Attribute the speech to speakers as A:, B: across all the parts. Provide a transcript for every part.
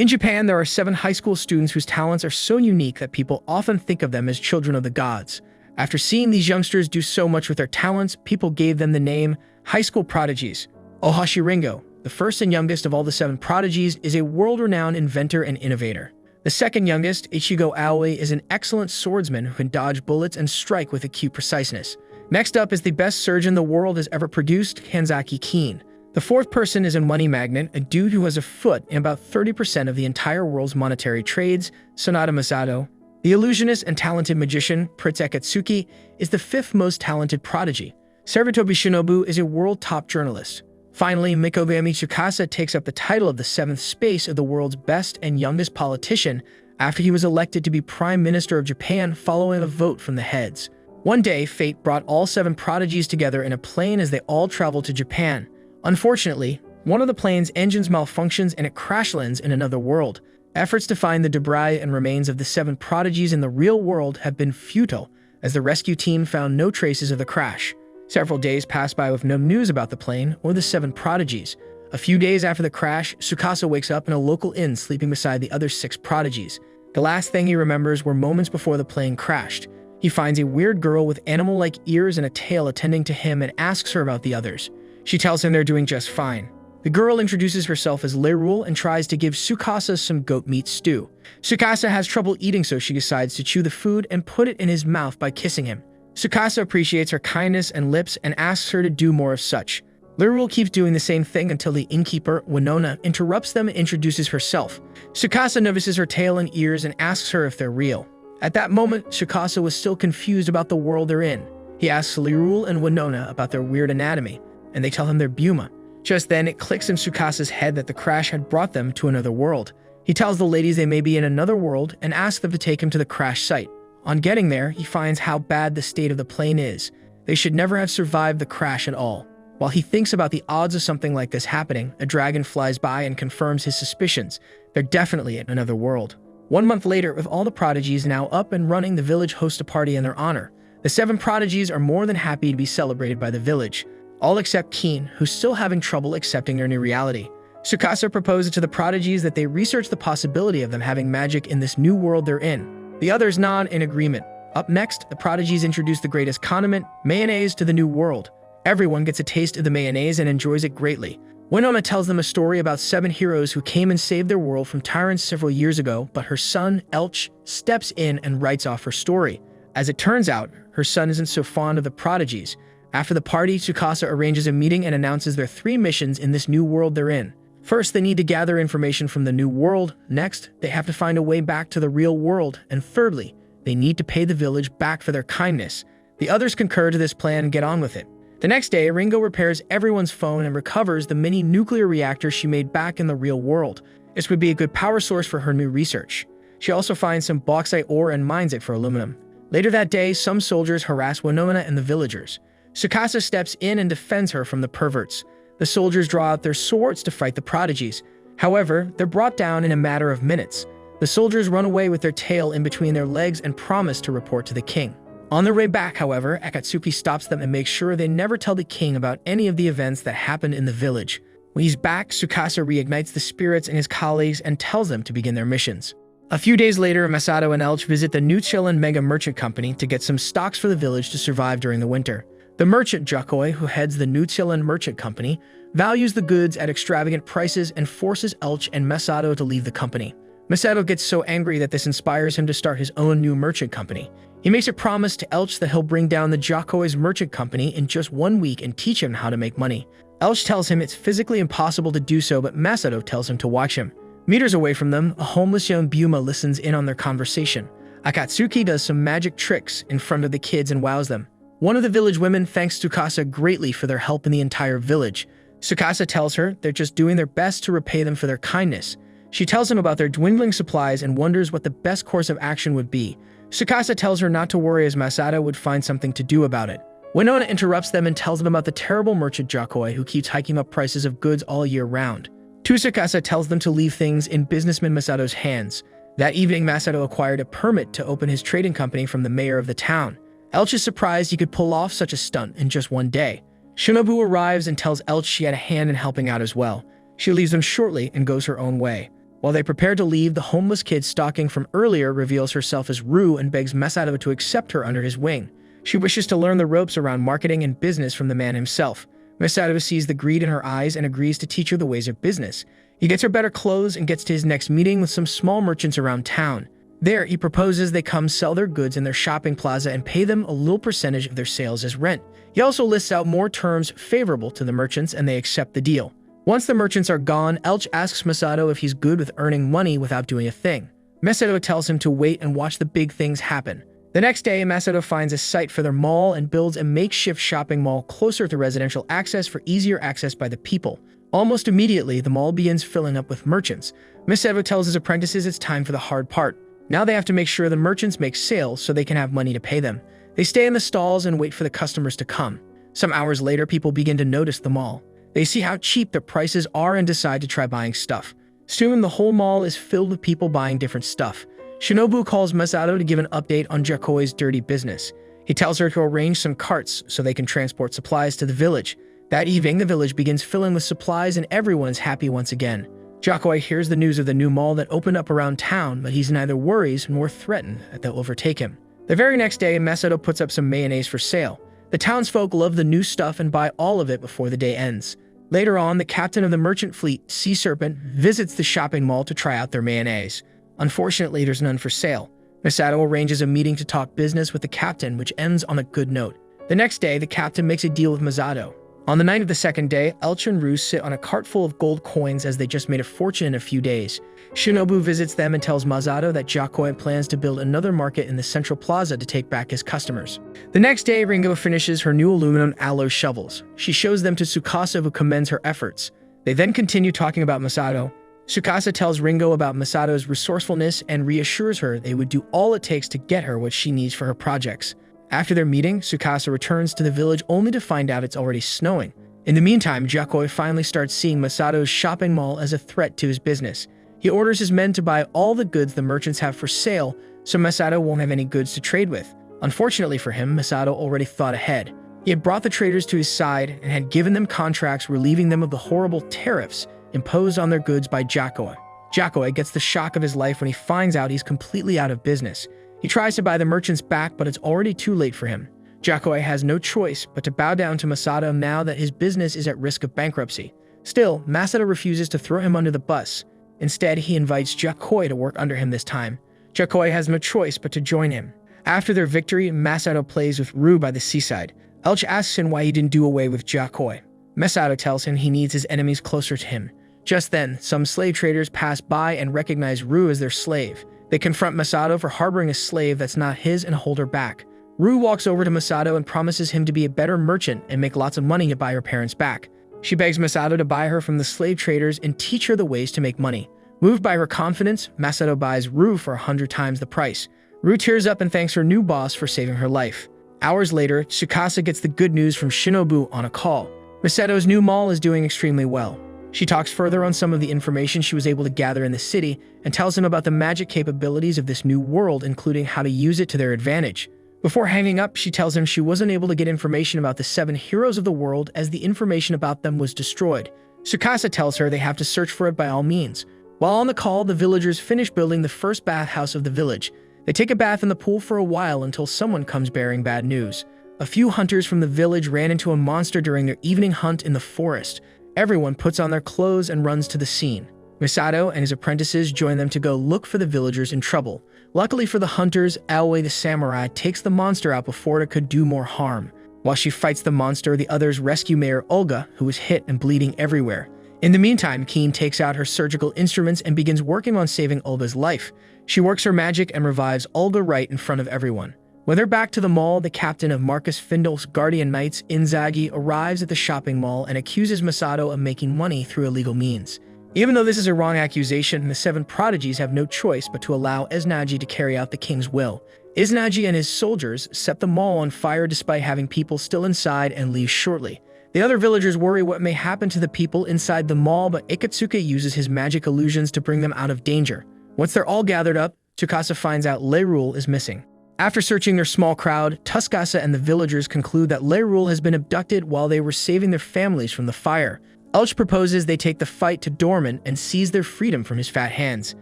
A: In Japan, there are 7 high school students whose talents are so unique that people often think of them as children of the gods. After seeing these youngsters do so much with their talents, people gave them the name High School Prodigies. Ohashi Ringo, the first and youngest of all the 7 prodigies, is a world-renowned inventor and innovator. The second youngest, Ichigo Aoi, is an excellent swordsman who can dodge bullets and strike with acute preciseness. Next up is the best surgeon the world has ever produced, Kanzaki Keen. The fourth person is a money magnate, a dude who has a foot in about 30% of the entire world's monetary trades, Sonata Masato. The illusionist and talented magician, Prince Akatsuki, is the 5th most talented prodigy. Sarutobi Shinobu is a world top journalist. Finally, Mikogami Tsukasa takes up the title of the 7th space of the world's best and youngest politician after he was elected to be Prime Minister of Japan following a vote from the heads. One day, fate brought all 7 prodigies together in a plane as they all traveled to Japan. Unfortunately, one of the plane's engines malfunctions and it crash lands in another world. Efforts to find the debris and remains of the 7 prodigies in the real world have been futile, as the rescue team found no traces of the crash. Several days pass by with no news about the plane or the 7 prodigies. A few days after the crash, Tsukasa wakes up in a local inn sleeping beside the other 6 prodigies. The last thing he remembers were moments before the plane crashed. He finds a weird girl with animal-like ears and a tail attending to him and asks her about the others. She tells him they're doing just fine. The girl introduces herself as Lerule and tries to give Tsukasa some goat meat stew. Tsukasa has trouble eating, so she decides to chew the food and put it in his mouth by kissing him. Tsukasa appreciates her kindness and lips and asks her to do more of such. Lerule keeps doing the same thing until the innkeeper, Winona, interrupts them and introduces herself. Tsukasa notices her tail and ears and asks her if they're real. At that moment, Tsukasa was still confused about the world they're in. He asks Lerule and Winona about their weird anatomy, and they tell him they're Buma. Just then, it clicks in Tsukasa's head that the crash had brought them to another world. He tells the ladies they may be in another world and asks them to take him to the crash site. On getting there, he finds how bad the state of the plane is. They should never have survived the crash at all. While he thinks about the odds of something like this happening, a dragon flies by and confirms his suspicions. They're definitely in another world. 1 month later, with all the prodigies now up and running, the village hosts a party in their honor. The 7 prodigies are more than happy to be celebrated by the village, all except Keen, who's still having trouble accepting their new reality. Tsukasa proposes to the prodigies that they research the possibility of them having magic in this new world they're in. The others nod in agreement. Up next, the prodigies introduce the greatest condiment, mayonnaise, to the new world. Everyone gets a taste of the mayonnaise and enjoys it greatly. Winona tells them a story about 7 heroes who came and saved their world from tyrants several years ago, but her son, Elch, steps in and writes off her story. As it turns out, her son isn't so fond of the prodigies. After the party, Tsukasa arranges a meeting and announces their 3 missions in this new world they're in. First, they need to gather information from the new world. Next, they have to find a way back to the real world. And thirdly, they need to pay the village back for their kindness. The others concur to this plan and get on with it. The next day, Ringo repairs everyone's phone and recovers the mini nuclear reactor she made back in the real world. This would be a good power source for her new research. She also finds some bauxite ore and mines it for aluminum. Later that day, some soldiers harass Winona and the villagers. Tsukasa steps in and defends her from the perverts. The soldiers draw out their swords to fight the prodigies. However, they're brought down in a matter of minutes. The soldiers run away with their tail in between their legs and promise to report to the king. On their way back, however, Akatsuki stops them and makes sure they never tell the king about any of the events that happened in the village. When he's back, Tsukasa reignites the spirits in his colleagues and tells them to begin their missions. A few days later, Masato and Elch visit the Nutrilin Mega Merchant Company to get some stocks for the village to survive during the winter. The merchant Jakoi, who heads the Nutrilin Merchant Company, values the goods at extravagant prices and forces Elch and Masato to leave the company. Masato gets so angry that this inspires him to start his own new merchant company. He makes a promise to Elch that he'll bring down the Jakoi's merchant company in just 1 week and teach him how to make money. Elch tells him it's physically impossible to do so, but Masato tells him to watch him. Meters away from them, a homeless young Buma listens in on their conversation. Akatsuki does some magic tricks in front of the kids and wows them. One of the village women thanks Tsukasa greatly for their help in the entire village. Tsukasa tells her they're just doing their best to repay them for their kindness. She tells him about their dwindling supplies and wonders what the best course of action would be. Tsukasa tells her not to worry as Masato would find something to do about it. Winona interrupts them and tells them about the terrible merchant Jakoi who keeps hiking up prices of goods all year round. Tsukasa tells them to leave things in businessman Masato's hands. That evening, Masato acquired a permit to open his trading company from the mayor of the town. Elch is surprised he could pull off such a stunt in just 1 day. Shinobu arrives and tells Elch she had a hand in helping out as well. She leaves them shortly and goes her own way. While they prepare to leave, the homeless kid stalking from earlier reveals herself as Rue and begs Masato to accept her under his wing. She wishes to learn the ropes around marketing and business from the man himself. Masato sees the greed in her eyes and agrees to teach her the ways of business. He gets her better clothes and gets to his next meeting with some small merchants around town. There, he proposes they come sell their goods in their shopping plaza and pay them a little percentage of their sales as rent. He also lists out more terms favorable to the merchants, and they accept the deal. Once the merchants are gone, Elch asks Masato if he's good with earning money without doing a thing. Masato tells him to wait and watch the big things happen. The next day, Masato finds a site for their mall and builds a makeshift shopping mall closer to residential access for easier access by the people. Almost immediately, the mall begins filling up with merchants. Masato tells his apprentices it's time for the hard part. Now they have to make sure the merchants make sales so they can have money to pay them. They stay in the stalls and wait for the customers to come. Some hours later, people begin to notice the mall. They see how cheap the prices are and decide to try buying stuff. Soon, the whole mall is filled with people buying different stuff. Shinobu calls Masato to give an update on Jakoi's dirty business. He tells her to arrange some carts so they can transport supplies to the village. That evening, the village begins filling with supplies and everyone is happy once again. Jakoi hears the news of the new mall that opened up around town, but he's neither worries nor threatened that they'll overtake him. The very next day, Masato puts up some mayonnaise for sale. The townsfolk love the new stuff and buy all of it before the day ends. Later on, the captain of the merchant fleet, Sea Serpent, visits the shopping mall to try out their mayonnaise. Unfortunately, there's none for sale. Masato arranges a meeting to talk business with the captain, which ends on a good note. The next day, the captain makes a deal with Masato. On the night of the second day, Elch and Ruse sit on a cart full of gold coins as they just made a fortune in a few days. Shinobu visits them and tells Masato that Jakoi plans to build another market in the central plaza to take back his customers. The next day, Ringo finishes her new aluminum alloy shovels. She shows them to Tsukasa, who commends her efforts. They then continue talking about Masato. Tsukasa tells Ringo about Masato's resourcefulness and reassures her they would do all it takes to get her what she needs for her projects. After their meeting, Tsukasa returns to the village only to find out it's already snowing. In the meantime, Jakoi finally starts seeing Masato's shopping mall as a threat to his business. He orders his men to buy all the goods the merchants have for sale, so Masato won't have any goods to trade with. Unfortunately for him, Masato already thought ahead. He had brought the traders to his side and had given them contracts relieving them of the horrible tariffs imposed on their goods by Jakoi. Jakoi gets the shock of his life when he finds out he's completely out of business. He tries to buy the merchants back, but it's already too late for him. Jakoi has no choice but to bow down to Masato now that his business is at risk of bankruptcy. Still, Masato refuses to throw him under the bus. Instead, he invites Jakoi to work under him this time. Jakoi has no choice but to join him. After their victory, Masato plays with Rue by the seaside. Elch asks him why he didn't do away with Jakoi. Masato tells him he needs his enemies closer to him. Just then, some slave traders pass by and recognize Rue as their slave. They confront Masato for harboring a slave that's not his and hold her back. Rue walks over to Masato and promises him to be a better merchant and make lots of money to buy her parents back. She begs Masato to buy her from the slave traders and teach her the ways to make money. Moved by her confidence, Masato buys Rue for 100 times the price. Rue tears up and thanks her new boss for saving her life. Hours later, Tsukasa gets the good news from Shinobu on a call. Masato's new mall is doing extremely well. She talks further on some of the information she was able to gather in the city and tells him about the magic capabilities of this new world, including how to use it to their advantage. Before hanging up, she tells him she wasn't able to get information about the 7 heroes of the world as the information about them was destroyed. Tsukasa tells her they have to search for it by all means. While on the call, the villagers finish building the first bathhouse of the village. They take a bath in the pool for a while until someone comes bearing bad news. A few hunters from the village ran into a monster during their evening hunt in the forest. Everyone puts on their clothes and runs to the scene. Masato and his apprentices join them to go look for the villagers in trouble. Luckily for the hunters, Aoi the samurai takes the monster out before it could do more harm. While she fights the monster, the others rescue Mayor Olga, who is hit and bleeding everywhere. In the meantime, Keen takes out her surgical instruments and begins working on saving Olga's life. She works her magic and revives Olga right in front of everyone. When they're back to the mall, the captain of Marcus Findle's Guardian Knights, Inzaghi, arrives at the shopping mall and accuses Masato of making money through illegal means. Even though this is a wrong accusation, the 7 prodigies have no choice but to allow Izanagi to carry out the king's will. Izanagi and his soldiers set the mall on fire despite having people still inside and leave shortly. The other villagers worry what may happen to the people inside the mall, but Ikatsuka uses his magic illusions to bring them out of danger. Once they're all gathered up, Tsukasa finds out Leirul is missing. After searching their small crowd, Tsukasa and the villagers conclude that Leirul has been abducted while they were saving their families from the fire. Ulch proposes they take the fight to Dormant and seize their freedom from his fat hands.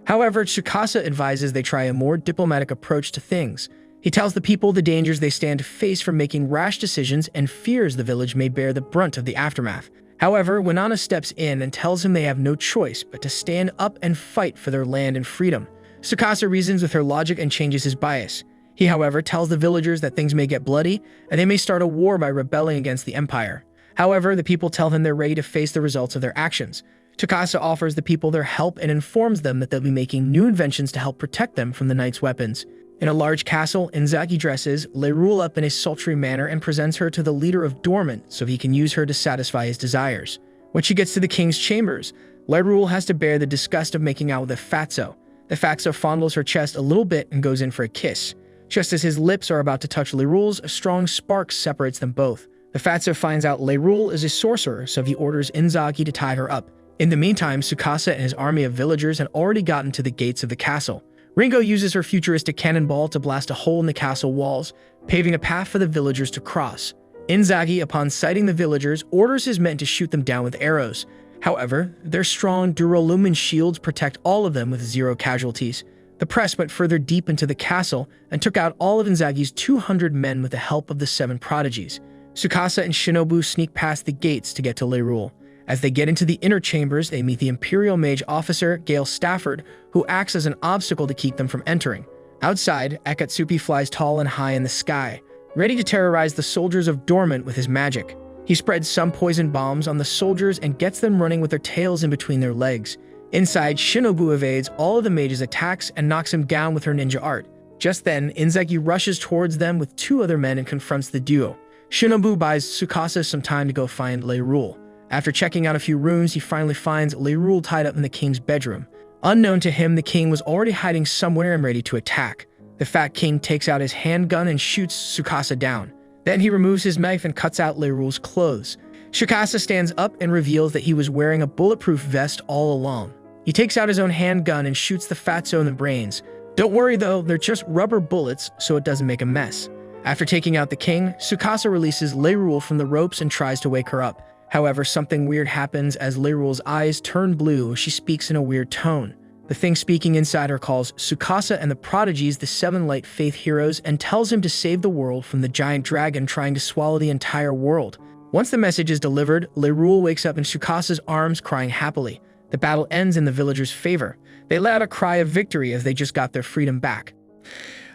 A: However, Tsukasa advises they try a more diplomatic approach to things. He tells the people the dangers they stand to face from making rash decisions and fears the village may bear the brunt of the aftermath. However, Winona steps in and tells him they have no choice but to stand up and fight for their land and freedom. Tsukasa reasons with her logic and changes his bias. He, however, tells the villagers that things may get bloody and they may start a war by rebelling against the Empire. However, the people tell him they're ready to face the results of their actions. Tsukasa offers the people their help and informs them that they'll be making new inventions to help protect them from the knight's weapons. In a large castle, Inzaki dresses Leroux up in a sultry manner and presents her to the leader of Dormant so he can use her to satisfy his desires. When she gets to the king's chambers, Leroux has to bear the disgust of making out with a fatso. The fatso fondles her chest a little bit and goes in for a kiss. Just as his lips are about to touch Leroux's, a strong spark separates them both. The fatso finds out Leroux is a sorcerer, so he orders Inzaki to tie her up. In the meantime, Tsukasa and his army of villagers had already gotten to the gates of the castle. Ringo uses her futuristic cannonball to blast a hole in the castle walls, paving a path for the villagers to cross. Inzaki, upon sighting the villagers, orders his men to shoot them down with arrows. However, their strong durolumin shields protect all of them with 0 casualties. The press went further deep into the castle and took out all of Inzagi's 200 men with the help of the 7 prodigies. Tsukasa and Shinobu sneak past the gates to get to Leroux. As they get into the inner chambers, they meet the Imperial Mage officer, Gale Stafford, who acts as an obstacle to keep them from entering. Outside, Akatsuki flies tall and high in the sky, ready to terrorize the soldiers of Dormant with his magic. He spreads some poison bombs on the soldiers and gets them running with their tails in between their legs. Inside, Shinobu evades all of the mage's attacks and knocks him down with her ninja art. Just then, Inzaki rushes towards them with 2 other men and confronts the duo. Shinobu buys Tsukasa some time to go find Leroux. After checking out a few rooms, he finally finds Leroux tied up in the king's bedroom. Unknown to him, the king was already hiding somewhere and ready to attack. The fat king takes out his handgun and shoots Tsukasa down. Then he removes his knife and cuts out Leroux's clothes. Tsukasa stands up and reveals that he was wearing a bulletproof vest all along. He takes out his own handgun and shoots the fatso in the brains. Don't worry though, they're just rubber bullets, so it doesn't make a mess. After taking out the king, Tsukasa releases Leroux from the ropes and tries to wake her up. However, something weird happens as Leroux's eyes turn blue as she speaks in a weird tone. The thing speaking inside her calls Tsukasa and the Prodigies the 7 Light Faith heroes and tells him to save the world from the giant dragon trying to swallow the entire world. Once the message is delivered, Leroux wakes up in Tsukasa's arms crying happily. The battle ends in the villagers' favor. They let out a cry of victory as they just got their freedom back.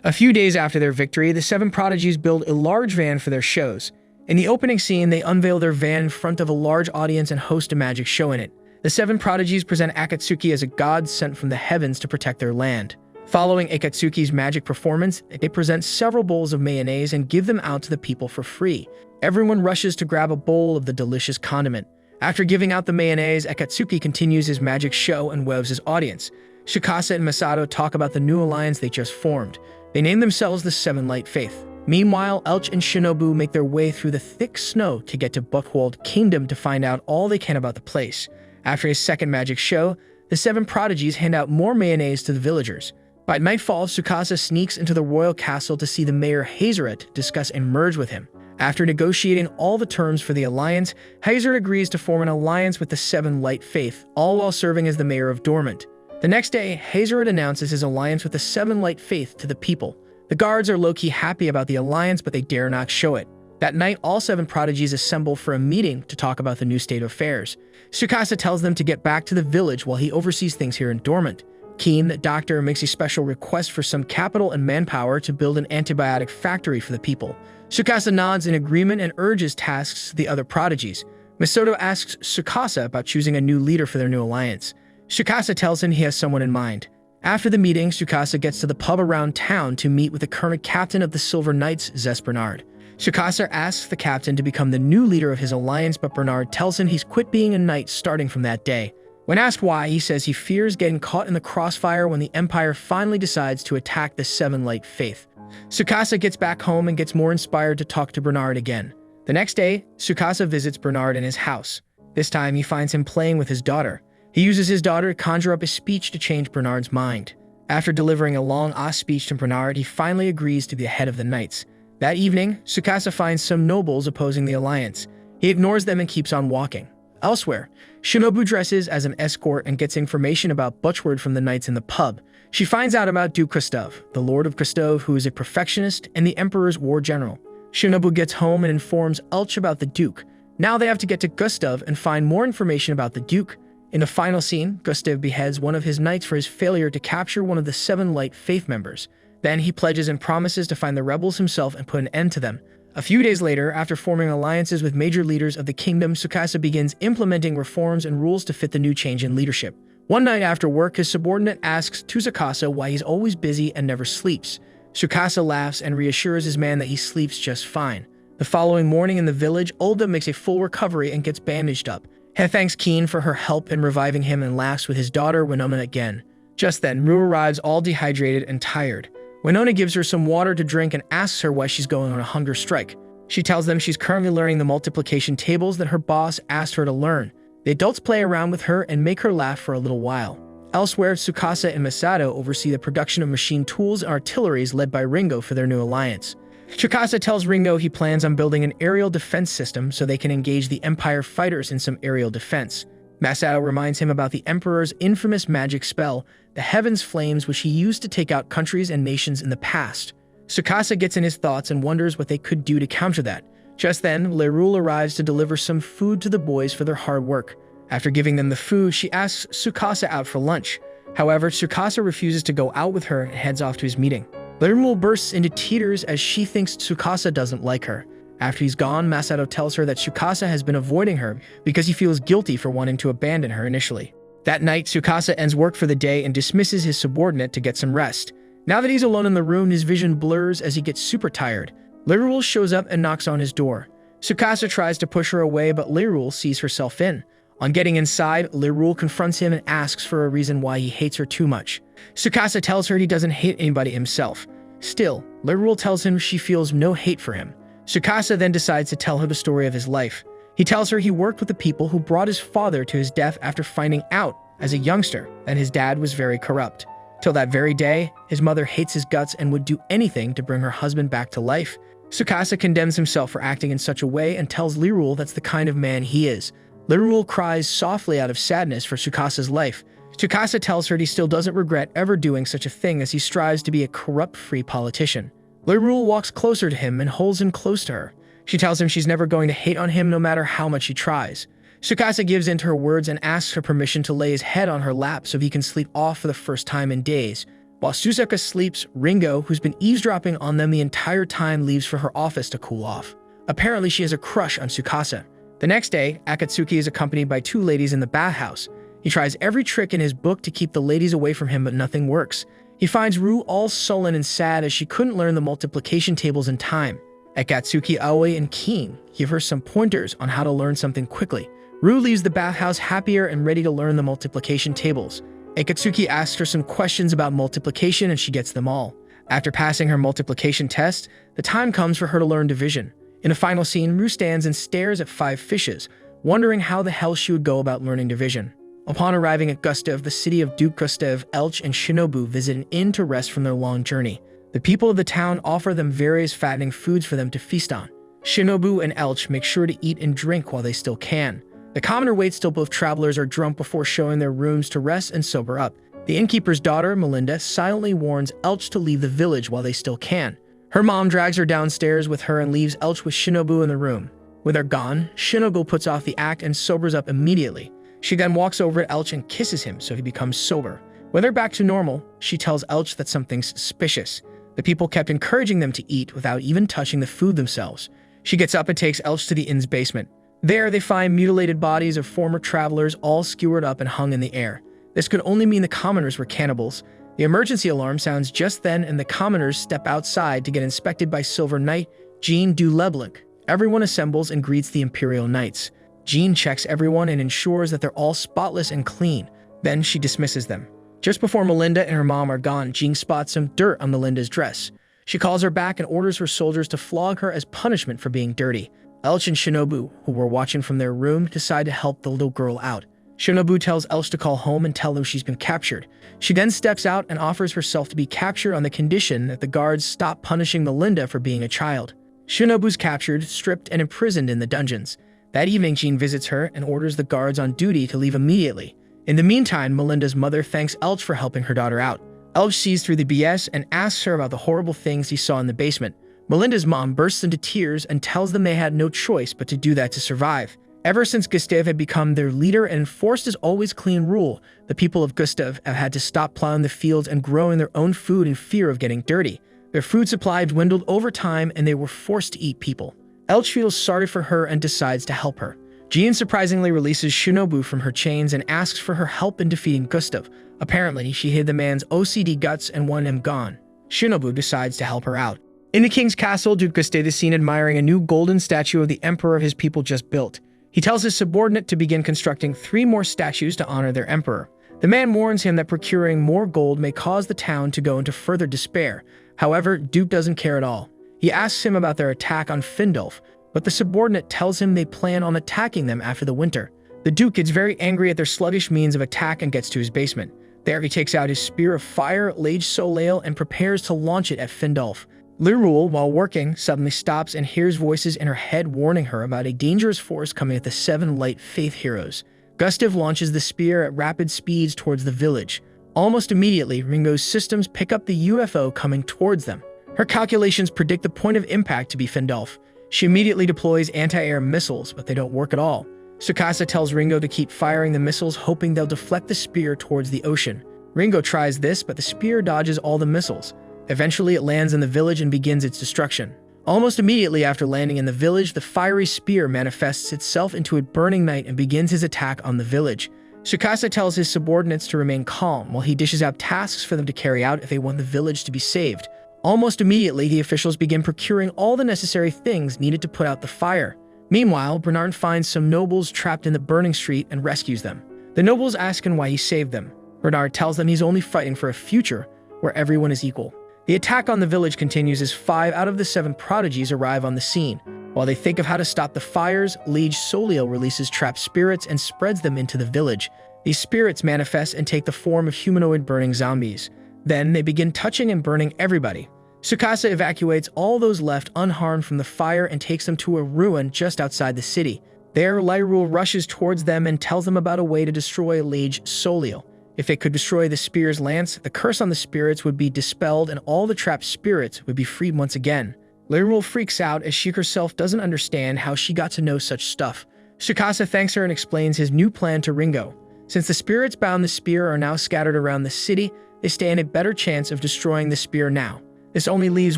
A: A few days after their victory, the 7 Prodigies build a large van for their shows. In the opening scene, they unveil their van in front of a large audience and host a magic show in it. The 7 Prodigies present Akatsuki as a god sent from the heavens to protect their land. Following Akatsuki's magic performance, they present several bowls of mayonnaise and give them out to the people for free. Everyone rushes to grab a bowl of the delicious condiment. After giving out the mayonnaise, Akatsuki continues his magic show and wows his audience. Tsukasa and Masato talk about the new alliance they just formed. They name themselves the 7 Light Faith. Meanwhile, Elch and Shinobu make their way through the thick snow to get to Buchwald Kingdom to find out all they can about the place. After his second magic show, the 7 Prodigies hand out more mayonnaise to the villagers. By nightfall, Tsukasa sneaks into the royal castle to see the mayor Hazeret discuss and merge with him. After negotiating all the terms for the alliance, Hazeret agrees to form an alliance with the 7 Light Faith, all while serving as the mayor of Dormant. The next day, Hazeret announces his alliance with the 7 Light Faith to the people. The guards are low-key happy about the alliance, but they dare not show it. That night, all 7 Prodigies assemble for a meeting to talk about the new state of affairs. Tsukasa tells them to get back to the village while he oversees things here in Dormant. Keen, the doctor, makes a special request for some capital and manpower to build an antibiotic factory for the people. Tsukasa nods in agreement and urges tasks to the other Prodigies. Masato asks Tsukasa about choosing a new leader for their new alliance. Tsukasa tells him he has someone in mind. After the meeting, Tsukasa gets to the pub around town to meet with the current captain of the Silver Knights, Zes Bernard. Tsukasa asks the captain to become the new leader of his alliance, but Bernard tells him he's quit being a knight starting from that day. When asked why, he says he fears getting caught in the crossfire when the Empire finally decides to attack the 7 Light Faith. Tsukasa gets back home and gets more inspired to talk to Bernard again. The next day, Tsukasa visits Bernard in his house. This time, he finds him playing with his daughter. He uses his daughter to conjure up a speech to change Bernard's mind. After delivering a long speech to Bernard, he finally agrees to be the head of the knights. That evening, Tsukasa finds some nobles opposing the alliance. He ignores them and keeps on walking. Elsewhere, Shinobu dresses as an escort and gets information about Butchword from the knights in the pub. She finds out about Duke Gustav, the Lord of Gustav, who is a perfectionist and the Emperor's war general. Shinobu gets home and informs Elch about the Duke. Now they have to get to Gustav and find more information about the Duke. In the final scene, Gustav beheads one of his knights for his failure to capture one of the 7 Light Faith members. Then he pledges and promises to find the rebels himself and put an end to them. A few days later, after forming alliances with major leaders of the kingdom, Tsukasa begins implementing reforms and rules to fit the new change in leadership. One night after work, his subordinate asks Tsukasa why he's always busy and never sleeps. Tsukasa laughs and reassures his man that he sleeps just fine. The following morning in the village, Ulda makes a full recovery and gets bandaged up. He thanks Keen for her help in reviving him and laughs with his daughter Winona again. Just then, Rue arrives all dehydrated and tired. Winona gives her some water to drink and asks her why she's going on a hunger strike. She tells them she's currently learning the multiplication tables that her boss asked her to learn. The adults play around with her and make her laugh for a little while. Elsewhere, Tsukasa and Masato oversee the production of machine tools and artilleries led by Ringo for their new alliance. Tsukasa tells Ringo he plans on building an aerial defense system so they can engage the Empire fighters in some aerial defense. Masato reminds him about the Emperor's infamous magic spell, the Heaven's Flames, which he used to take out countries and nations in the past. Tsukasa gets in his thoughts and wonders what they could do to counter that. Just then, Lerule arrives to deliver some food to the boys for their hard work. After giving them the food, she asks Tsukasa out for lunch. However, Tsukasa refuses to go out with her and heads off to his meeting. Lerule bursts into tears as she thinks Tsukasa doesn't like her. After he's gone, Masato tells her that Tsukasa has been avoiding her because he feels guilty for wanting to abandon her initially. That night, Tsukasa ends work for the day and dismisses his subordinate to get some rest. Now that he's alone in the room, his vision blurs as he gets super tired. Lerule shows up and knocks on his door. Tsukasa tries to push her away, but Lerule sees herself in. On getting inside, Lerule confronts him and asks for a reason why he hates her too much. Tsukasa tells her he doesn't hate anybody himself. Still, Lerule tells him she feels no hate for him. Tsukasa then decides to tell her the story of his life. He tells her he worked with the people who brought his father to his death after finding out, as a youngster, that his dad was very corrupt. Till that very day, his mother hates his guts and would do anything to bring her husband back to life. Tsukasa condemns himself for acting in such a way and tells Lerule that's the kind of man he is. Lerule cries softly out of sadness for Tsukasa's life. Tsukasa tells her he still doesn't regret ever doing such a thing as he strives to be a corrupt-free politician. Lerule walks closer to him and holds him close to her. She tells him she's never going to hate on him no matter how much he tries. Tsukasa gives in to her words and asks her permission to lay his head on her lap so he can sleep off for the first time in days. While Suzuka sleeps, Ringo, who's been eavesdropping on them the entire time, leaves for her office to cool off. Apparently, she has a crush on Tsukasa. The next day, Akatsuki is accompanied by 2 ladies in the bathhouse. He tries every trick in his book to keep the ladies away from him, but nothing works. He finds Rue all sullen and sad as she couldn't learn the multiplication tables in time. Akatsuki, Aoi, and Keen give her some pointers on how to learn something quickly. Rue leaves the bathhouse happier and ready to learn the multiplication tables. Akatsuki asks her some questions about multiplication and she gets them all. After passing her multiplication test, the time comes for her to learn division. In the final scene, Rue stands and stares at 5 fishes, wondering how the hell she would go about learning division. Upon arriving at Gustav, the city of Duke Gustav, Elch and Shinobu visit an inn to rest from their long journey. The people of the town offer them various fattening foods for them to feast on. Shinobu and Elch make sure to eat and drink while they still can. The commoner waits till both travelers are drunk before showing their rooms to rest and sober up. The innkeeper's daughter, Melinda, silently warns Elch to leave the village while they still can. Her mom drags her downstairs with her and leaves Elch with Shinobu in the room. When they're gone, Shinobu puts off the act and sobers up immediately. She then walks over to Elch and kisses him so he becomes sober. When they're back to normal, she tells Elch that something's suspicious. The people kept encouraging them to eat without even touching the food themselves. She gets up and takes Elch to the inn's basement. There, they find mutilated bodies of former travelers all skewered up and hung in the air. This could only mean the commoners were cannibals. The emergency alarm sounds just then and the commoners step outside to get inspected by Silver Knight, Jean du Leblanc. Everyone assembles and greets the Imperial Knights. Jean checks everyone and ensures that they're all spotless and clean. Then she dismisses them. Just before Melinda and her mom are gone, Jean spots some dirt on Melinda's dress. She calls her back and orders her soldiers to flog her as punishment for being dirty. Elch and Shinobu, who were watching from their room, decide to help the little girl out. Shinobu tells Elch to call home and tell them she's been captured. She then steps out and offers herself to be captured on the condition that the guards stop punishing Melinda for being a child. Shinobu's captured, stripped, and imprisoned in the dungeons. That evening, Jean visits her and orders the guards on duty to leave immediately. In the meantime, Melinda's mother thanks Elch for helping her daughter out. Elch sees through the BS and asks her about the horrible things he saw in the basement. Melinda's mom bursts into tears and tells them they had no choice but to do that to survive. Ever since Gustave had become their leader and enforced his always clean rule, the people of Gustave have had to stop plowing the fields and growing their own food in fear of getting dirty. Their food supply dwindled over time and they were forced to eat people. Elch feels sorry for her and decides to help her. Jean surprisingly releases Shinobu from her chains and asks for her help in defeating Gustave. Apparently, she hid the man's OCD guts and wanted him gone. Shinobu decides to help her out. In the king's castle, Duke Gustave is seen admiring a new golden statue of the emperor his people just built. He tells his subordinate to begin constructing 3 more statues to honor their emperor. The man warns him that procuring more gold may cause the town to go into further despair. However, Duke doesn't care at all. He asks him about their attack on Findolf, but the subordinate tells him they plan on attacking them after the winter. The Duke gets very angry at their sluggish means of attack and gets to his basement. There he takes out his spear of fire, Lage Soleil, and prepares to launch it at Findolf. Lirul, while working, suddenly stops and hears voices in her head warning her about a dangerous force coming at the 7 Light Faith heroes. Gustave launches the spear at rapid speeds towards the village. Almost immediately, Ringo's systems pick up the UFO coming towards them. Her calculations predict the point of impact to be Findolf. She immediately deploys anti-air missiles, but they don't work at all. Tsukasa tells Ringo to keep firing the missiles, hoping they'll deflect the spear towards the ocean. Ringo tries this, but the spear dodges all the missiles. Eventually, it lands in the village and begins its destruction. Almost immediately after landing in the village, the fiery spear manifests itself into a burning night and begins his attack on the village. Tsukasa tells his subordinates to remain calm while he dishes out tasks for them to carry out if they want the village to be saved. Almost immediately, the officials begin procuring all the necessary things needed to put out the fire. Meanwhile, Bernard finds some nobles trapped in the burning street and rescues them. The nobles ask him why he saved them. Bernard tells them he's only fighting for a future where everyone is equal. The attack on the village continues as 5 out of the 7 prodigies arrive on the scene. While they think of how to stop the fires, Lage Soleil releases trapped spirits and spreads them into the village. These spirits manifest and take the form of humanoid burning zombies. Then they begin touching and burning everybody. Tsukasa evacuates all those left unharmed from the fire and takes them to a ruin just outside the city. There, Lyrule rushes towards them and tells them about a way to destroy Lage Soleil. If it could destroy the spear's lance, the curse on the spirits would be dispelled and all the trapped spirits would be freed once again. Lyrule freaks out as she herself doesn't understand how she got to know such stuff. Tsukasa thanks her and explains his new plan to Ringo. Since the spirits bound the spear are now scattered around the city, they stand a better chance of destroying the spear now. This only leaves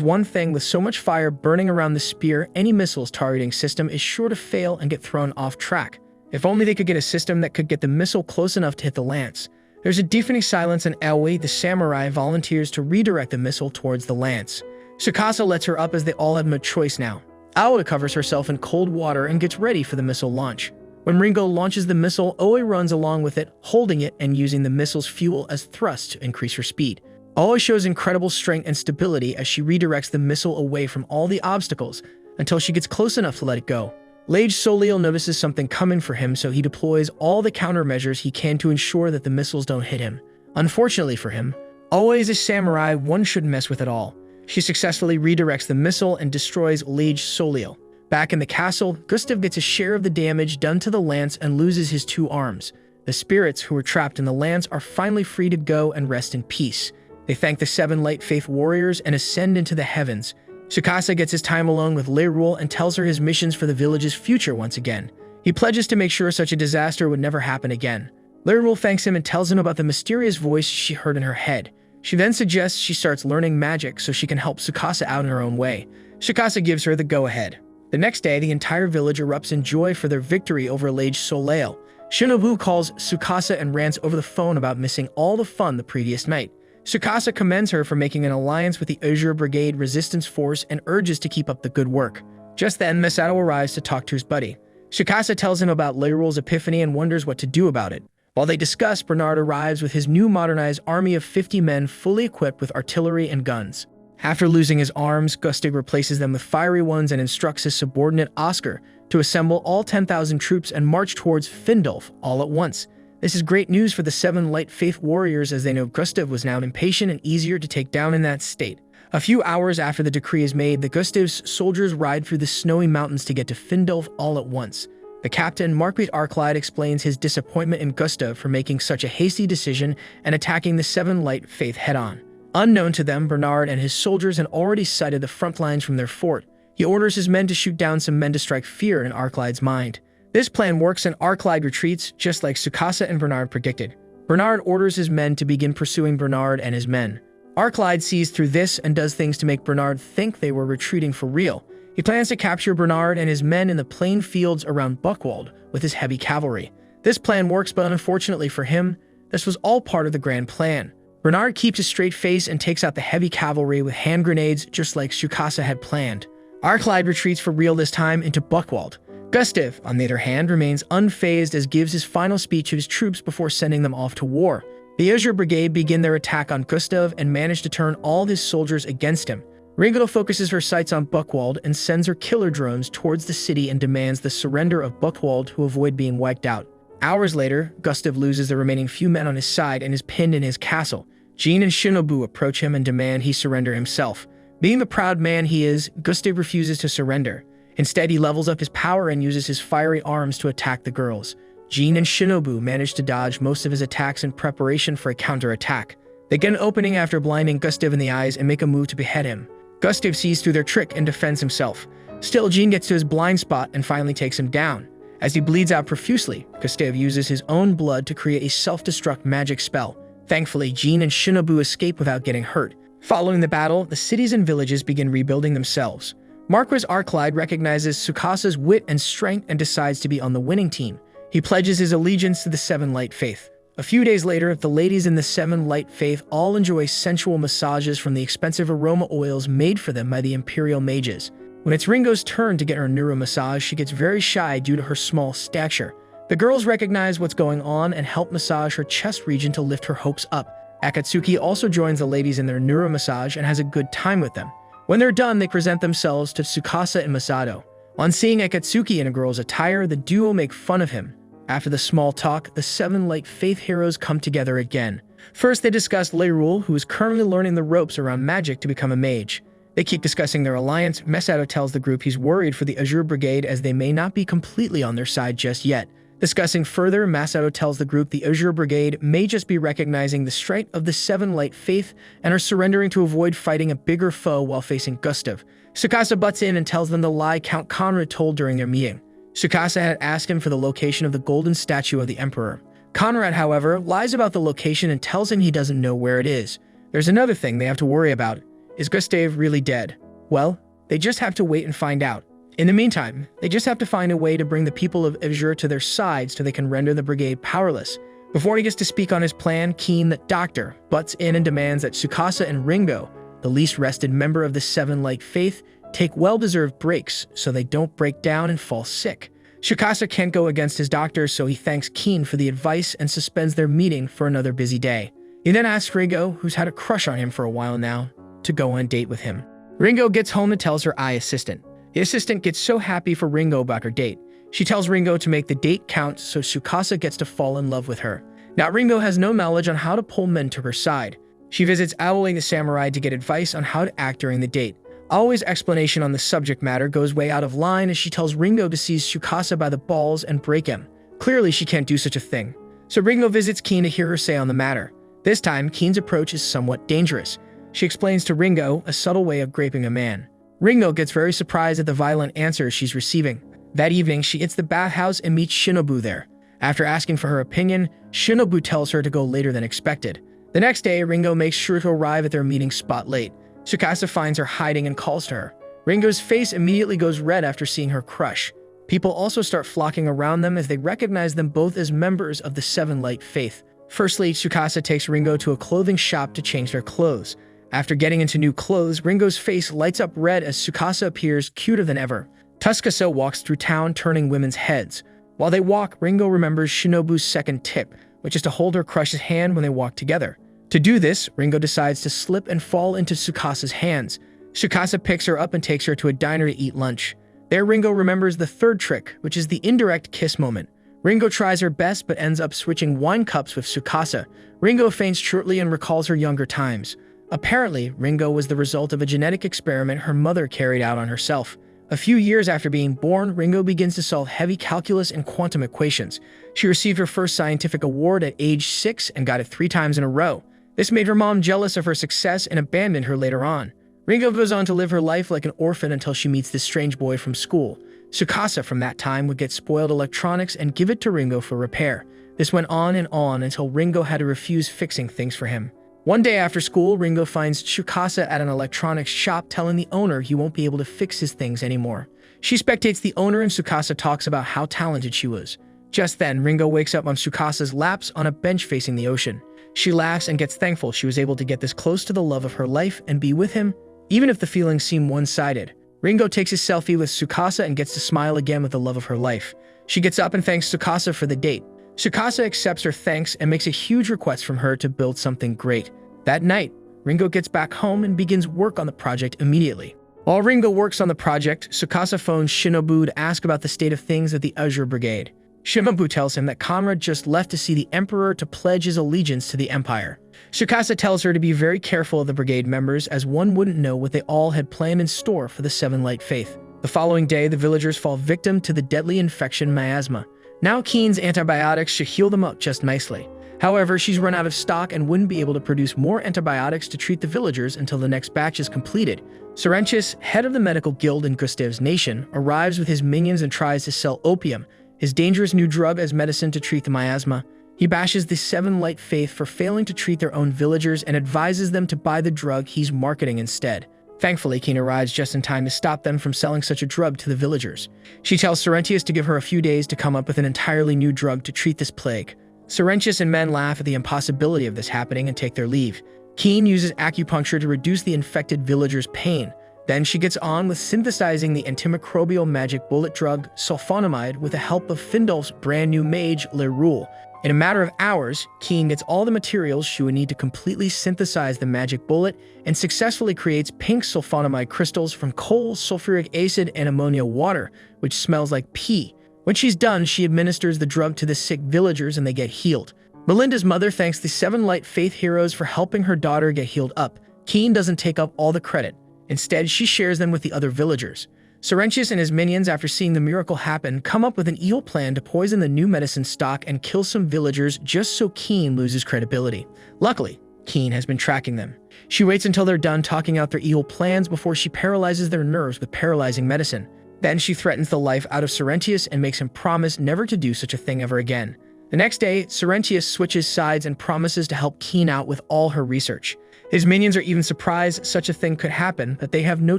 A: one thing: with so much fire burning around the spear, any missiles targeting system is sure to fail and get thrown off track. If only they could get a system that could get the missile close enough to hit the lance. There's a deafening silence and Aoi, the samurai, volunteers to redirect the missile towards the lance. Tsukasa lets her up as they all have no choice now. Aoi covers herself in cold water and gets ready for the missile launch. When Ringo launches the missile, Aoi runs along with it, holding it and using the missile's fuel as thrust to increase her speed. Aoi shows incredible strength and stability as she redirects the missile away from all the obstacles until she gets close enough to let it go. Lage Soleil notices something coming for him, so he deploys all the countermeasures he can to ensure that the missiles don't hit him. Unfortunately for him, Aoi is a samurai one shouldn't mess with at all. She successfully redirects the missile and destroys Lage Soleil. Back in the castle, Gustave gets a share of the damage done to the lance and loses his 2 arms. The spirits who were trapped in the lance are finally free to go and rest in peace. They thank the 7 Light Faith warriors and ascend into the heavens. Tsukasa gets his time alone with Lyrule and tells her his missions for the village's future once again. He pledges to make sure such a disaster would never happen again. Lyrule thanks him and tells him about the mysterious voice she heard in her head. She then suggests she starts learning magic so she can help Tsukasa out in her own way. Tsukasa gives her the go-ahead. The next day, the entire village erupts in joy for their victory over Lage Soleil. Shinobu calls Tsukasa and rants over the phone about missing all the fun the previous night. Tsukasa commends her for making an alliance with the Azure Brigade Resistance Force and urges to keep up the good work. Just then, Masato arrives to talk to his buddy. Tsukasa tells him about Lyrule's epiphany and wonders what to do about it. While they discuss, Bernard arrives with his new modernized army of 50 men fully equipped with artillery and guns. After losing his arms, Gustave replaces them with fiery ones and instructs his subordinate Oscar to assemble all 10,000 troops and march towards Findolf all at once. This is great news for the 7 Light Faith warriors, as they know Gustave was now impatient and easier to take down in that state. A few hours after the decree is made, the Gustave's soldiers ride through the snowy mountains to get to Findolf all at once. The captain, Marquis Arclight, explains his disappointment in Gustav for making such a hasty decision and attacking the Seven Light Faith head-on. Unknown to them, Bernard and his soldiers had already sighted the front lines from their fort. He orders his men to shoot down some men to strike fear in Arclight's mind. This plan works and Arclight retreats, just like Tsukasa and Bernard predicted. Bernard orders his men to begin pursuing Bernard and his men. Arclight sees through this and does things to make Bernard think they were retreating for real. He plans to capture Bernard and his men in the plain fields around Buchwald with his heavy cavalry. This plan works, but unfortunately for him, this was all part of the grand plan. Bernard keeps a straight face and takes out the heavy cavalry with hand grenades just like Tsukasa had planned. Arclight retreats for real this time into Buchwald. Gustav, on the other hand, remains unfazed as gives his final speech to his troops before sending them off to war. The Azure Brigade begin their attack on Gustav and manage to turn all his soldiers against him. Ringo focuses her sights on Buchwald and sends her killer drones towards the city and demands the surrender of Buchwald to avoid being wiped out. Hours later, Gustav loses the remaining few men on his side and is pinned in his castle. Jean and Shinobu approach him and demand he surrender himself. Being the proud man he is, Gustav refuses to surrender. Instead, he levels up his power and uses his fiery arms to attack the girls. Jean and Shinobu manage to dodge most of his attacks in preparation for a counterattack. They get an opening after blinding Gustav in the eyes and make a move to behead him. Gustav sees through their trick and defends himself. Still, Jean gets to his blind spot and finally takes him down. As he bleeds out profusely, Gustav uses his own blood to create a self-destruct magic spell. Thankfully, Jean and Shinobu escape without getting hurt. Following the battle, the cities and villages begin rebuilding themselves. Marquis Arclight recognizes Tsukasa's wit and strength and decides to be on the winning team. He pledges his allegiance to the Seven Light Faith. A few days later, the ladies in the Seven Light Faith all enjoy sensual massages from the expensive aroma oils made for them by the Imperial Mages. When it's Ringo's turn to get her neuromassage, she gets very shy due to her small stature. The girls recognize what's going on and help massage her chest region to lift her hopes up. Akatsuki also joins the ladies in their neuromassage and has a good time with them. When they're done, they present themselves to Tsukasa and Masato. On seeing Akatsuki in a girl's attire, the duo make fun of him. After the small talk, the Seven Light Faith heroes come together again. First, they discuss Leirul, who is currently learning the ropes around magic to become a mage. They keep discussing their alliance. Masato tells the group he's worried for the Azure Brigade as they may not be completely on their side just yet. Discussing further, Masato tells the group the Azure Brigade may just be recognizing the strength of the Seven Light Faith and are surrendering to avoid fighting a bigger foe while facing Gustav. Tsukasa butts in and tells them the lie Count Conrad told during their meeting. Tsukasa had asked him for the location of the golden statue of the Emperor. Conrad, however, lies about the location and tells him he doesn't know where it is. There's another thing they have to worry about. Is Gustav really dead? Well, they just have to wait and find out. In the meantime, they just have to find a way to bring the people of Azure to their side so they can render the brigade powerless. Before he gets to speak on his plan, Keen, the doctor, butts in and demands that Tsukasa and Ringo, the least rested member of the Seven Light Faith, take well-deserved breaks so they don't break down and fall sick. Tsukasa can't go against his doctor, so he thanks Keen for the advice and suspends their meeting for another busy day. He then asks Ringo, who's had a crush on him for a while now, to go on a date with him. Ringo gets home and tells her assistant. The assistant gets so happy for Ringo about her date. She tells Ringo to make the date count so Tsukasa gets to fall in love with her. Now Ringo has no knowledge on how to pull men to her side. She visits Aoi the samurai to get advice on how to act during the date. Aoi's explanation on the subject matter goes way out of line as she tells Ringo to seize Tsukasa by the balls and break him. Clearly she can't do such a thing. So Ringo visits Keen to hear her say on the matter. This time, Keen's approach is somewhat dangerous. She explains to Ringo a subtle way of graping a man. Ringo gets very surprised at the violent answers she's receiving. That evening, she hits the bathhouse and meets Shinobu there. After asking for her opinion, Shinobu tells her to go later than expected. The next day, Ringo makes sure to arrive at their meeting spot late. Tsukasa finds her hiding and calls to her. Ringo's face immediately goes red after seeing her crush. People also start flocking around them as they recognize them both as members of the Seven Light Faith. Firstly, Tsukasa takes Ringo to a clothing shop to change their clothes. After getting into new clothes, Ringo's face lights up red as Tsukasa appears cuter than ever. Tsukasa walks through town, turning women's heads. While they walk, Ringo remembers Shinobu's second tip, which is to hold her crush's hand when they walk together. To do this, Ringo decides to slip and fall into Tsukasa's hands. Tsukasa picks her up and takes her to a diner to eat lunch. There, Ringo remembers the third trick, which is the indirect kiss moment. Ringo tries her best but ends up switching wine cups with Tsukasa. Ringo faints shortly and recalls her younger times. Apparently, Ringo was the result of a genetic experiment her mother carried out on herself. A few years after being born, Ringo begins to solve heavy calculus and quantum equations. She received her first scientific award at age 6 and got it 3 times in a row. This made her mom jealous of her success and abandoned her later on. Ringo goes on to live her life like an orphan until she meets this strange boy from school. Tsukasa from that time would get spoiled electronics and give it to Ringo for repair. This went on and on until Ringo had to refuse fixing things for him. One day after school, Ringo finds Tsukasa at an electronics shop telling the owner he won't be able to fix his things anymore. She spectates the owner and Tsukasa talks about how talented she was. Just then, Ringo wakes up on Tsukasa's laps on a bench facing the ocean. She laughs and gets thankful she was able to get this close to the love of her life and be with him, even if the feelings seem one-sided. Ringo takes a selfie with Tsukasa and gets to smile again with the love of her life. She gets up and thanks Tsukasa for the date. Tsukasa accepts her thanks and makes a huge request from her to build something great. That night, Ringo gets back home and begins work on the project immediately. While Ringo works on the project, Tsukasa phones Shinobu to ask about the state of things at the Azure Brigade. Shinobu tells him that Conrad just left to see the Emperor to pledge his allegiance to the Empire. Tsukasa tells her to be very careful of the brigade members as one wouldn't know what they all had planned in store for the Seven Light Faith. The following day, the villagers fall victim to the deadly infection miasma. Now Keen's antibiotics should heal them up just nicely. However, she's run out of stock and wouldn't be able to produce more antibiotics to treat the villagers until the next batch is completed. Sarenchis, head of the medical guild in Gustav's nation, arrives with his minions and tries to sell opium, his dangerous new drug, as medicine to treat the miasma. He bashes the Seven Light Faith for failing to treat their own villagers and advises them to buy the drug he's marketing instead. Thankfully, Keen arrives just in time to stop them from selling such a drug to the villagers. She tells Sorrentius to give her a few days to come up with an entirely new drug to treat this plague. Sorrentius and men laugh at the impossibility of this happening and take their leave. Keen uses acupuncture to reduce the infected villagers' pain. Then she gets on with synthesizing the antimicrobial magic bullet drug, sulfonamide, with the help of Findolf's brand new mage, Lerule. In a matter of hours, Keen gets all the materials she would need to completely synthesize the magic bullet and successfully creates pink sulfonamide crystals from coal, sulfuric acid, and ammonia water, which smells like pee. When she's done, she administers the drug to the sick villagers and they get healed. Melinda's mother thanks the Seven Light Faith heroes for helping her daughter get healed up. Keen doesn't take up all the credit. Instead, she shares them with the other villagers. Sorrentius and his minions, after seeing the miracle happen, come up with an evil plan to poison the new medicine stock and kill some villagers just so Keen loses credibility. Luckily, Keen has been tracking them. She waits until they're done talking out their evil plans before she paralyzes their nerves with paralyzing medicine. Then she threatens the life out of Sorrentius and makes him promise never to do such a thing ever again. The next day, Sorrentius switches sides and promises to help Keen out with all her research. His minions are even surprised such a thing could happen, but they have no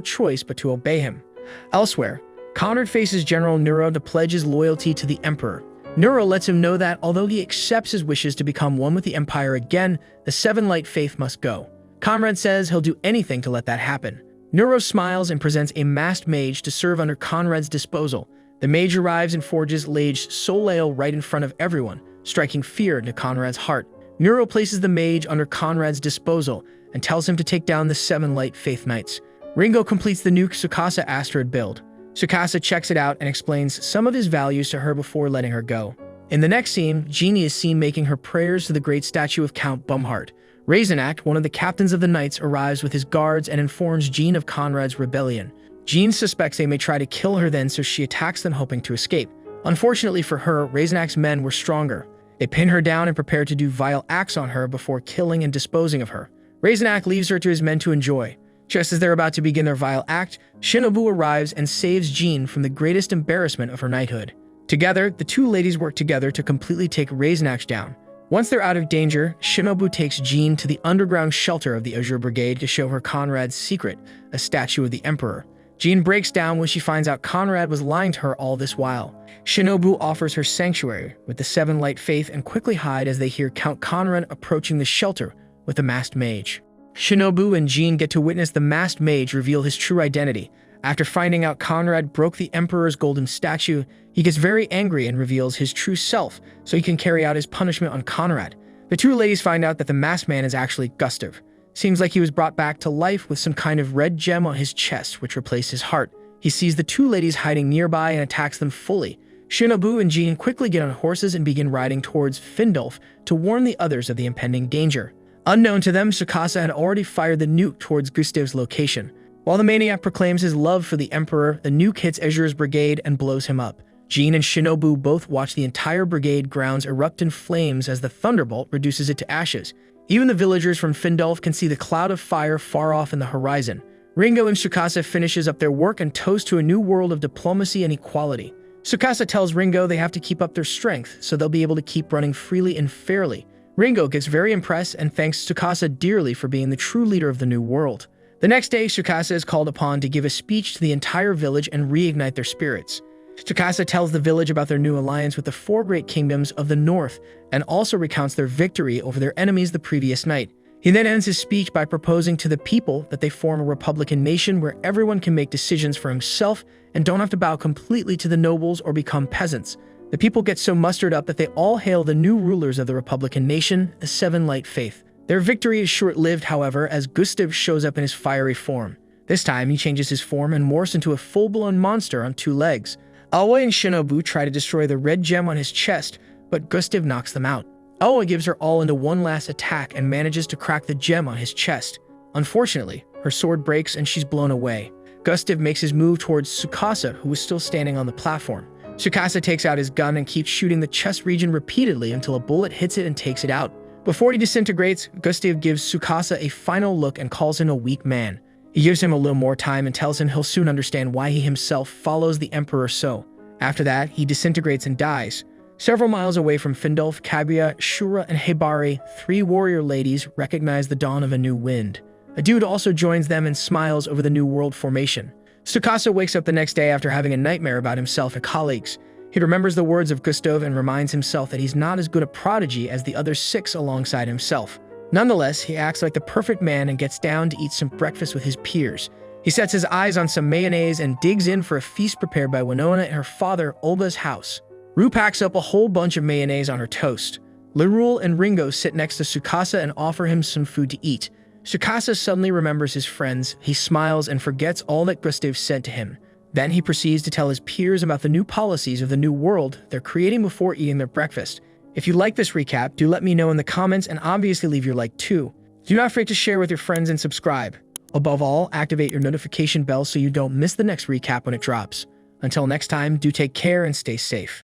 A: choice but to obey him. Elsewhere, Conrad faces General Nero to pledge his loyalty to the Emperor. Nero lets him know that, although he accepts his wishes to become one with the Empire again, the Seven Light Faith must go. Conrad says he'll do anything to let that happen. Nero smiles and presents a masked mage to serve under Conrad's disposal. The mage arrives and forges Lage Soleil right in front of everyone, striking fear into Conrad's heart. Nero places the mage under Conrad's disposal and tells him to take down the Seven Light Faith Knights. Ringo completes the new Tsukasa asteroid build. Tsukasa checks it out and explains some of his values to her before letting her go. In the next scene, Jeannie is seen making her prayers to the great statue of Count Bumhart. Razenak, one of the captains of the Knights, arrives with his guards and informs Jean of Conrad's rebellion. Jean suspects they may try to kill her then, so she attacks them hoping to escape. Unfortunately for her, Razenak's men were stronger. They pin her down and prepare to do vile acts on her before killing and disposing of her. Razenak leaves her to his men to enjoy. Just as they're about to begin their vile act, Shinobu arrives and saves Jean from the greatest embarrassment of her knighthood. Together, the two ladies work together to completely take Razenak down. Once they're out of danger, Shinobu takes Jean to the underground shelter of the Azure Brigade to show her Conrad's secret, a statue of the Emperor. Jean breaks down when she finds out Conrad was lying to her all this while. Shinobu offers her sanctuary with the Seven Light Faith and quickly hide as they hear Count Conrad approaching the shelter with a masked mage. Shinobu and Jean get to witness the masked mage reveal his true identity. After finding out Conrad broke the Emperor's golden statue, he gets very angry and reveals his true self so he can carry out his punishment on Conrad. The two ladies find out that the masked man is actually Gustav. Seems like he was brought back to life with some kind of red gem on his chest which replaced his heart. He sees the two ladies hiding nearby and attacks them fully. Shinobu and Jean quickly get on horses and begin riding towards Findolf to warn the others of the impending danger. Unknown to them, Tsukasa had already fired the nuke towards Gustav's location. While the maniac proclaims his love for the Emperor, the nuke hits Azure's brigade and blows him up. Jin and Shinobu both watch the entire brigade grounds erupt in flames as the thunderbolt reduces it to ashes. Even the villagers from Findolf can see the cloud of fire far off in the horizon. Ringo and Tsukasa finishes up their work and toast to a new world of diplomacy and equality. Tsukasa tells Ringo they have to keep up their strength so they'll be able to keep running freely and fairly. Ringo gets very impressed and thanks Tsukasa dearly for being the true leader of the new world. The next day, Tsukasa is called upon to give a speech to the entire village and reignite their spirits. Tsukasa tells the village about their new alliance with the four great kingdoms of the north and also recounts their victory over their enemies the previous night. He then ends his speech by proposing to the people that they form a republican nation where everyone can make decisions for himself and don't have to bow completely to the nobles or become peasants. The people get so mustered up that they all hail the new rulers of the republican nation, the Seven Light Faith. Their victory is short-lived, however, as Gustav shows up in his fiery form. This time, he changes his form and morphs into a full-blown monster on 2 legs. Aoi and Shinobu try to destroy the red gem on his chest, but Gustav knocks them out. Aoi gives her all into one last attack and manages to crack the gem on his chest. Unfortunately, her sword breaks and she's blown away. Gustav makes his move towards Tsukasa, who was still standing on the platform. Tsukasa takes out his gun and keeps shooting the chest region repeatedly until a bullet hits it and takes it out. Before he disintegrates, Gustav gives Tsukasa a final look and calls him a weak man. He gives him a little more time and tells him he'll soon understand why he himself follows the Emperor so. After that, he disintegrates and dies. Several miles away from Findolf, Kaguya, Shura, and Hibari, 3 warrior ladies recognize the dawn of a new wind. A dude also joins them and smiles over the new world formation. Tsukasa wakes up the next day after having a nightmare about himself and colleagues. He remembers the words of Gustav and reminds himself that he's not as good a prodigy as the other 6 alongside himself. Nonetheless, he acts like the perfect man and gets down to eat some breakfast with his peers. He sets his eyes on some mayonnaise and digs in for a feast prepared by Winona at her father, Olga's house. Rue packs up a whole bunch of mayonnaise on her toast. Lirul and Ringo sit next to Tsukasa and offer him some food to eat. Tsukasa suddenly remembers his friends. He smiles and forgets all that Gustav said to him. Then he proceeds to tell his peers about the new policies of the new world they're creating before eating their breakfast. If you like this recap, do let me know in the comments and obviously leave your like too. Do not forget to share with your friends and subscribe. Above all, activate your notification bell so you don't miss the next recap when it drops. Until next time, do take care and stay safe.